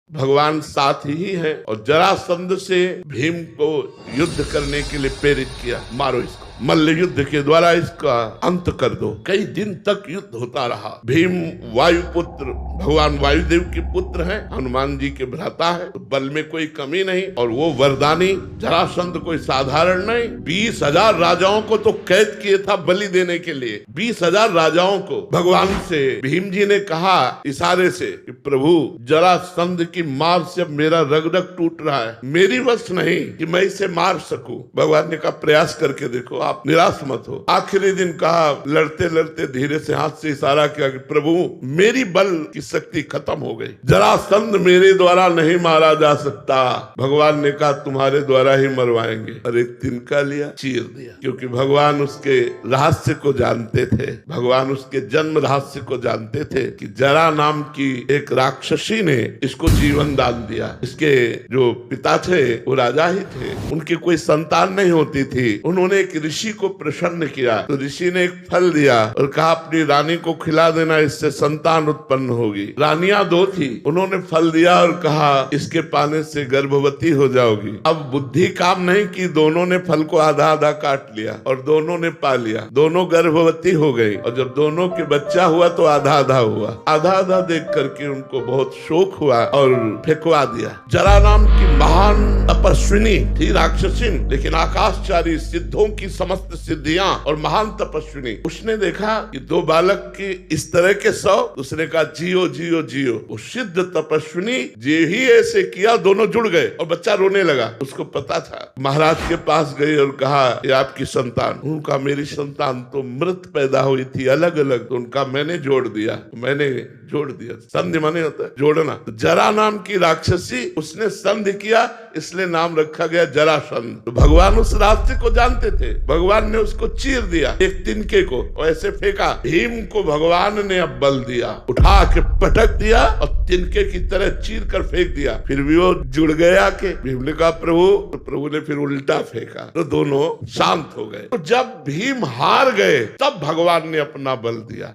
भगवान साथ ही है और जरासंध से भीम को युद्ध करने के लिए प्रेरित किया, मारो इसको, मल्ल युद्ध के द्वारा इसका अंत कर दो। कई दिन तक युद्ध होता रहा। भीम वायुपुत्र, भगवान वायुदेव के पुत्र हैं, हनुमान जी के भ्राता है, तो बल में कोई कमी नहीं और वो वरदानी। जरासंध कोई साधारण नहीं, 20,000 राजाओं को तो कैद किए था बलि देने के लिए। 20,000 राजाओं को भगवान से भीम जी ने कहा इशारे से कि प्रभु जरासंध की मार से मेरा रग रग टूट रहा है, मेरी वश नहीं कि मैं इसे मार सकूं। भगवान ने कहा प्रयास करके देखो, आप निराश मत हो। आखिरी दिन कहा, लड़ते लड़ते धीरे से हाथ से इशारा किया कि प्रभु मेरी बल की शक्ति खत्म हो गई, जरासंध मेरे द्वारा नहीं मारा जा सकता। भगवान ने कहा तुम्हारे द्वारा ही मरवाएंगे, और एक तिनका लिया, चीर दिया, क्योंकि भगवान उसके रहस्य को जानते थे, भगवान उसके जन्म रहस्य को जानते थे कि जरा नाम की एक राक्षसी ने इसको जीवन दान दिया। इसके जो पिता थे वो राजा ही थे, उनकी कोई संतान नहीं होती थी। उन्होंने एक ऋषि को प्रसन्न किया, तो ऋषि ने एक फल दिया और कहा अपनी रानी को खिला देना, इससे संतान उत्पन्न होगी। रानियां 2 थी, उन्होंने फल दिया और कहा इसके पाने से गर्भवती हो जाओगी। अब बुद्धि काम नहीं की, दोनों ने फल को आधा आधा काट लिया और दोनों ने पा लिया, दोनों गर्भवती हो गई। और जब दोनों के बच्चा हुआ तो आधा आधा हुआ। आधा आधा देख करके उनको बहुत शोक हुआ और फेंकवा दिया। जरा नाम की महान तपस्विनी थी, राक्षसी, लेकिन आकाशचारी, सिद्धों की समस्त सिद्धियां और महान तपस्विनी। उसने देखा कि 2 बालक की इस तरह के 100, उसने कहा जियो जियो जियो। वो सिद्ध तपस्विनी जे ही ऐसे किया, दोनों जुड़ गए और बच्चा रोने लगा। उसको पता था, महाराज के पास गई और कहा ये आपकी संतान। उनका मेरी संतान तो मृत पैदा हुई थी अलग अलग, तो उनका मैंने जोड़ दिया, मैंने जोड़ दिया। संधि माने होता है जोड़ना। तो जरा नाम की राक्षसी, उसने संधि किया, इसलिए नाम रखा गया जरासंध। तो भगवान उस रास्ते को जानते थे, भगवान ने उसको चीर दिया, एक तिनके को ऐसे फेंका। भीम को भगवान ने अब बल दिया, उठा के पटक दिया और तिनके की तरह चीर कर फेंक दिया। फिर भी वो जुड़ गया के भीम ने कहा प्रभु, तो प्रभु ने फिर उल्टा फेंका, तो दोनों शांत हो गए। तो जब भीम हार गए तब भगवान ने अपना बल दिया।